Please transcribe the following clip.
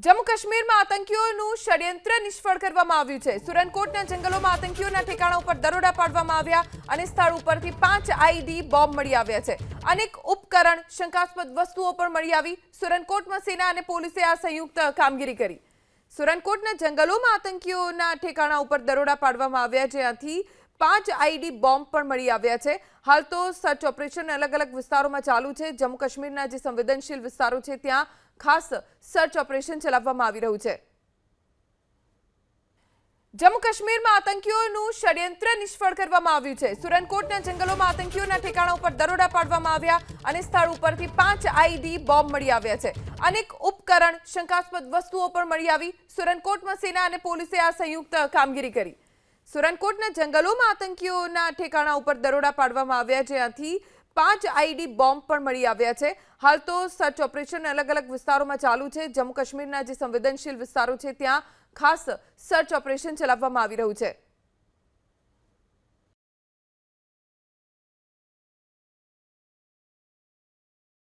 જમ્મુ કાશ્મીરમાં આતંકીઓનું ષડયંત્ર નિષ્ફળ કરવામાં આવ્યું છે। સુરનકોટના જંગલોમાં આતંકીઓના ઠેકાણા ઉપર દરોડા પાડવામાં આવ્યા અને સ્થળ ઉપરથી 5 આઈડી બોમ્બ મળી આવ્યા છે। અનેક ઉપકરણ, શંકાસ્પદ વસ્તુઓ પણ મળી આવી। સુરનકોટમાં સેના અને પોલીસે આ સંયુક્ત કામગીરી કરી। સુરનકોટના જંગલોમાં આતંકીઓના ઠેકાણા ઉપર દરોડા પાડવામાં આવ્યા, જ્યાંથી 5 આઈડી બોમ્બ પણ મળી આવ્યા છે। હાલ તો સર્ચ ઓપરેશન અલગ અલગ વિસ્તારોમાં ચાલુ છે। જમ્મુ કાશ્મીરના જે સંવેદનશીલ વિસ્તારો છે ત્યાં ખાસ સર્ચ ઓપરેશન ચલાવવામાં આવી રહ્યું છે। જમ્મુ કાશ્મીરમાં આતંકીઓનું ષડયંત્ર નિષ્ફળ કરવામાં આવ્યું છે। સુરનકોટના જંગલોમાં આતંકીઓના ઠેકાણા ઉપર દરોડા પાડવામાં આવ્યા અને સ્થળ ઉપરથી 5 આઈડી બોમ્બ મળી આવ્યા છે। અનેક ઉપકરણ, શંકાસ્પદ વસ્તુઓ પણ મળી આવી। સુરનકોટમાં સેના અને પોલીસે આ સંયુક્ત કામગીરી કરી। સુરનકોટના જંગલોમાં આતંકીઓના ઠેકાણા ઉપર દરોડા પાડવામાં આવ્યા, જ્યાંથી 5 આઈડી બોમ્બ પણ મળી આવ્યા છે। હાલ તો સર્ચ ઓપરેશન અલગ અલગ વિસ્તારોમાં ચાલુ છે। જમ્મુ કાશ્મીરના જે સંવેદનશીલ વિસ્તારો છે ત્યાં ખાસ સર્ચ ઓપરેશન ચલાવવામાં આવી રહ્યું છે।